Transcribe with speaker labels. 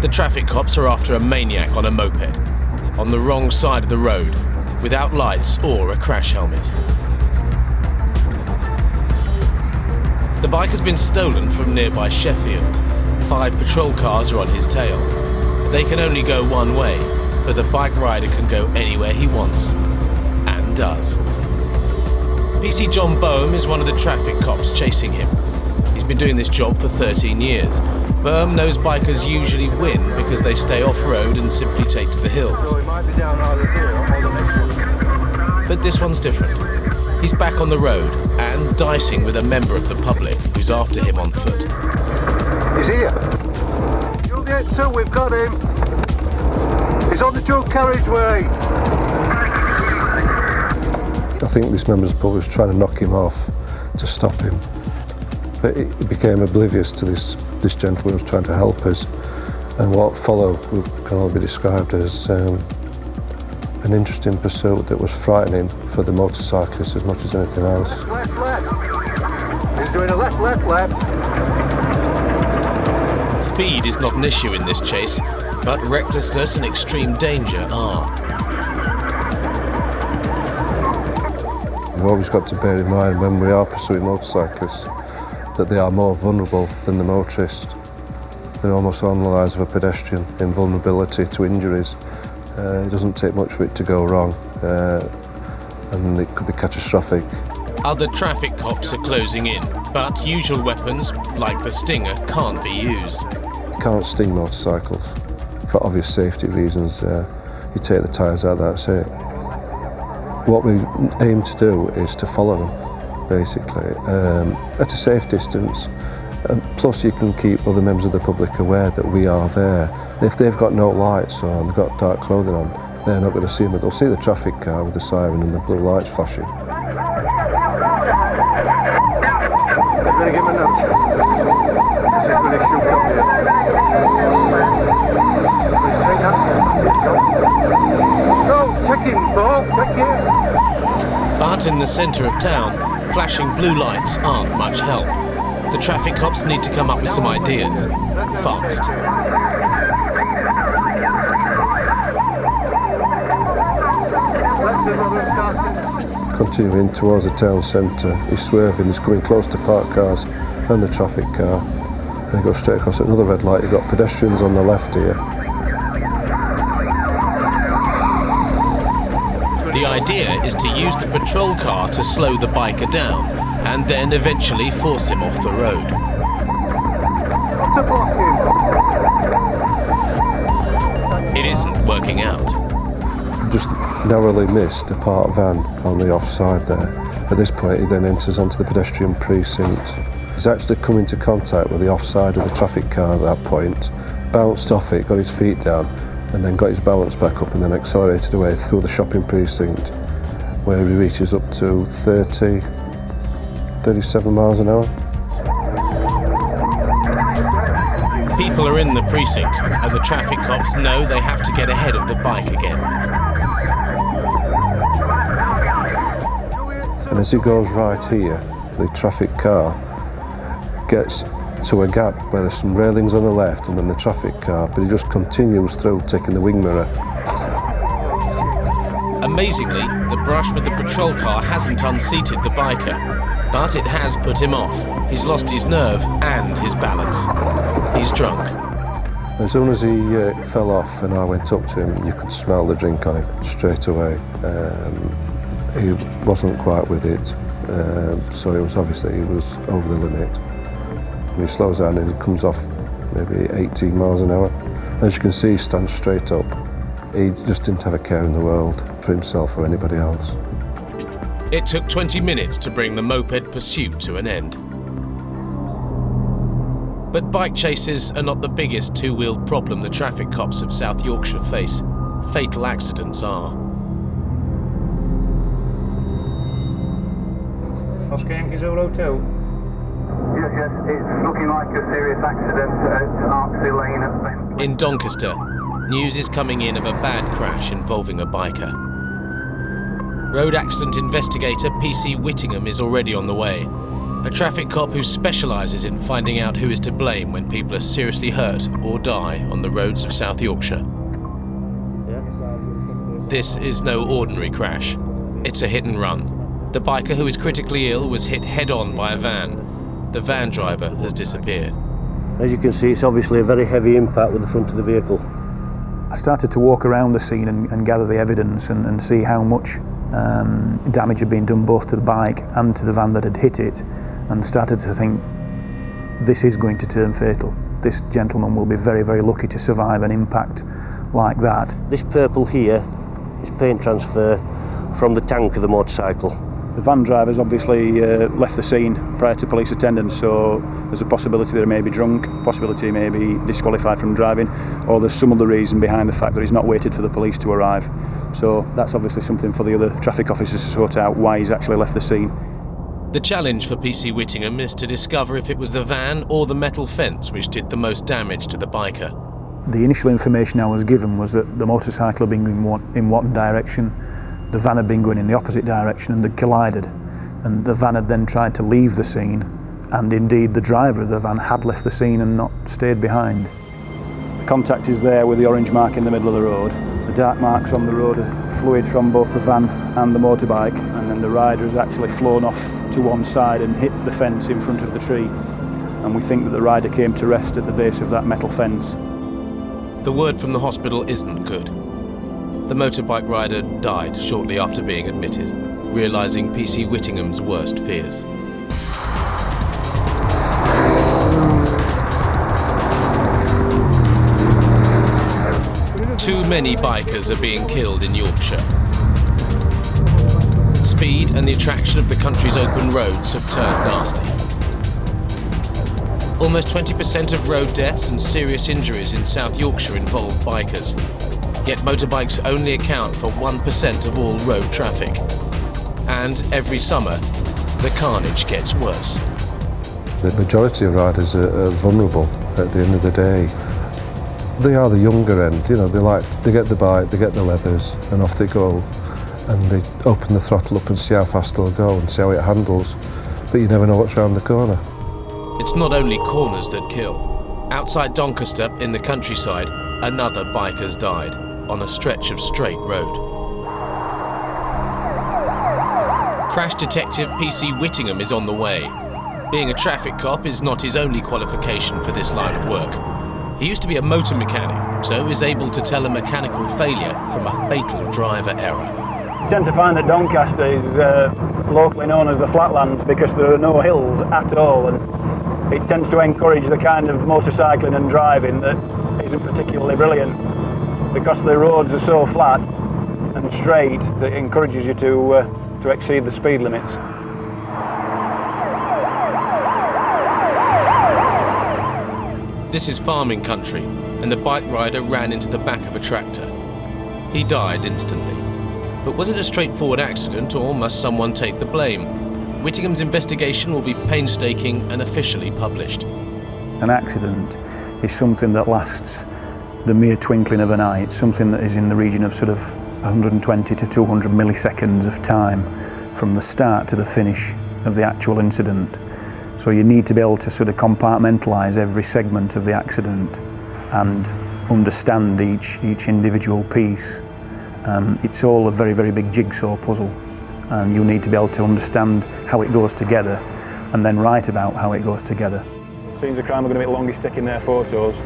Speaker 1: The traffic cops are after a maniac on a moped, on the wrong side of the road, without lights or a crash helmet. The bike has been stolen from nearby Sheffield. 5 patrol cars are on his tail. They can only go one way, but the bike rider can go anywhere he wants, and does. PC John Boehm is one of the traffic cops chasing him. He's been doing this job for 13 years. Boehm knows bikers usually win because they stay off-road and simply take to the hills. But this one's different. He's back on the road and dicing with a member of the public who's after him on foot.
Speaker 2: He's here. Juliet 2, we've got him. He's on the dual carriageway.
Speaker 3: I think this member of the public was trying to knock him off to stop him. But he became oblivious to this gentleman who was trying to help us. And what followed can only be described as an interesting pursuit that was frightening for the motorcyclist as much as anything else.
Speaker 2: Left. He's doing a left.
Speaker 1: Speed is not an issue in this chase, but recklessness and extreme danger are.
Speaker 3: We've always got to bear in mind when we are pursuing motorcyclists that they are more vulnerable than the motorist. They're almost on the lines of a pedestrian in vulnerability to injuries. It doesn't take much for it to go wrong, and it could be catastrophic.
Speaker 1: Other traffic cops are closing in, but usual weapons, like the stinger, can't be used.
Speaker 3: You can't sting motorcycles for obvious safety reasons. You take the tyres out, that's it. What we aim to do is to follow them, basically, at a safe distance. Plus you can keep other members of the public aware that we are there. If they've got no lights on, they've got dark clothing on, they're not going to see them, but they'll see the traffic car with the siren and the blue lights flashing.
Speaker 2: I'm going to give him a nudge. This is when he should come here. No, take him, Bob, take him.
Speaker 1: But in the centre of town, flashing blue lights aren't much help. The traffic cops need to come up with some ideas, fast.
Speaker 3: Continuing towards the town centre, he's swerving, he's coming close to parked cars and the traffic car. And he goes straight across another red light. You've got pedestrians on the left here.
Speaker 1: The idea is to use the patrol car to slow the biker down and then eventually force him off the road.
Speaker 2: To block him.
Speaker 1: It isn't working out.
Speaker 3: Just narrowly missed a parked van on the offside there. At this point he then enters onto the pedestrian precinct. He's actually come into contact with the offside of the traffic car at that point, bounced off it, got his feet down, and then got his balance back up and then accelerated away through the shopping precinct, where he reaches up to 37 miles an hour.
Speaker 1: People are in the precinct and the traffic cops know they have to get ahead of the bike again.
Speaker 3: And as he goes right here, the traffic car gets to a gap where there's some railings on the left and then the traffic car, but he just continues through, taking the wing mirror.
Speaker 1: Amazingly, the brush with the patrol car hasn't unseated the biker, but it has put him off. He's lost his nerve and his balance. He's drunk.
Speaker 3: As soon as he fell off and I went up to him, you could smell the drink on him straight away. He wasn't quite with it, so it was obviously he was over the limit. And he slows down and he comes off maybe 18 miles an hour. As you can see, he stands straight up. He just didn't have a care in the world for himself or anybody else.
Speaker 1: It took 20 minutes to bring the moped pursuit to an end. But bike chases are not the biggest two-wheeled problem the traffic cops of South Yorkshire face. Fatal accidents are.
Speaker 4: Oscar Yankee Zulu 2.
Speaker 2: Yes, it's looking like a serious accident at Arksey Lane at Bentley.
Speaker 1: In Doncaster, news is coming in of a bad crash involving a biker. Road accident investigator PC Whittingham is already on the way. a traffic cop who specialises in finding out who is to blame when people are seriously hurt or die on the roads of South Yorkshire. This is no ordinary crash. It's a hit and run. The biker who is critically ill was hit head-on by a van. The van driver has disappeared.
Speaker 5: As you can see, it's obviously a very heavy impact with the front of the vehicle.
Speaker 6: I started to walk around the scene and gather the evidence and see how much damage had been done both to the bike and to the van that had hit it, and started to think, this is going to turn fatal. This gentleman will be very, very lucky to survive an impact like that.
Speaker 5: This purple here is paint transfer from the tank of the motorcycle.
Speaker 6: The van driver's obviously left the scene prior to police attendance, so there's a possibility that he may be drunk, possibility he may be disqualified from driving, or there's some other reason behind the fact that he's not waited for the police to arrive. So that's obviously something for the other traffic officers to sort out, why he's actually left the scene.
Speaker 1: The challenge for PC Whittingham is to discover if it was the van or the metal fence which did the most damage to the biker.
Speaker 6: The initial information I was given was that the motorcycle had been going in one direction, the van had been going in the opposite direction and had collided, and the van had then tried to leave the scene, and indeed the driver of the van had left the scene and not stayed behind. The contact is there with the orange mark in the middle of the road. The dark marks on the road are fluid from both the van and the motorbike, and then the rider has actually flown off to one side and hit the fence in front of the tree, and we think that the rider came to rest at the base of that metal fence.
Speaker 1: The word from the hospital isn't good. The motorbike rider died shortly after being admitted, realising PC Whittingham's worst fears. Too many bikers are being killed in Yorkshire. Speed and the attraction of the country's open roads have turned nasty. Almost 20% of road deaths and serious injuries in South Yorkshire involve bikers. Yet motorbikes only account for 1% of all road traffic. And every summer, the carnage gets worse.
Speaker 3: The majority of riders are vulnerable at the end of the day. They are the younger end, you know, they get the bike, they get the leathers, and off they go. And they open the throttle up and see how fast they'll go and see how it handles. But you never know what's round the corner.
Speaker 1: It's not only corners that kill. Outside Doncaster, in the countryside, another biker's died on a stretch of straight road. Crash detective PC Whittingham is on the way. Being a traffic cop is not his only qualification for this line of work. He used to be a motor mechanic, so is able to tell a mechanical failure from a fatal driver error.
Speaker 6: You tend to find that Doncaster is locally known as the flatlands because there are no hills at all, and it tends to encourage the kind of motorcycling and driving that isn't particularly brilliant, because the roads are so flat and straight that it encourages you to exceed the speed limits.
Speaker 1: This is farming country, and the bike rider ran into the back of a tractor. He died instantly. But was it a straightforward accident, or must someone take the blame? Whittingham's investigation will be painstaking and officially published.
Speaker 6: An accident is something that lasts the mere twinkling of an eye. It's something that is in the region of sort of 120 to 200 milliseconds of time from the start to the finish of the actual incident. So you need to be able to sort of compartmentalise every segment of the accident and understand each individual piece. It's all a very, very big jigsaw puzzle, and you need to be able to understand how it goes together and then write about how it goes together. Scenes of crime are going to be the longest taking their photos.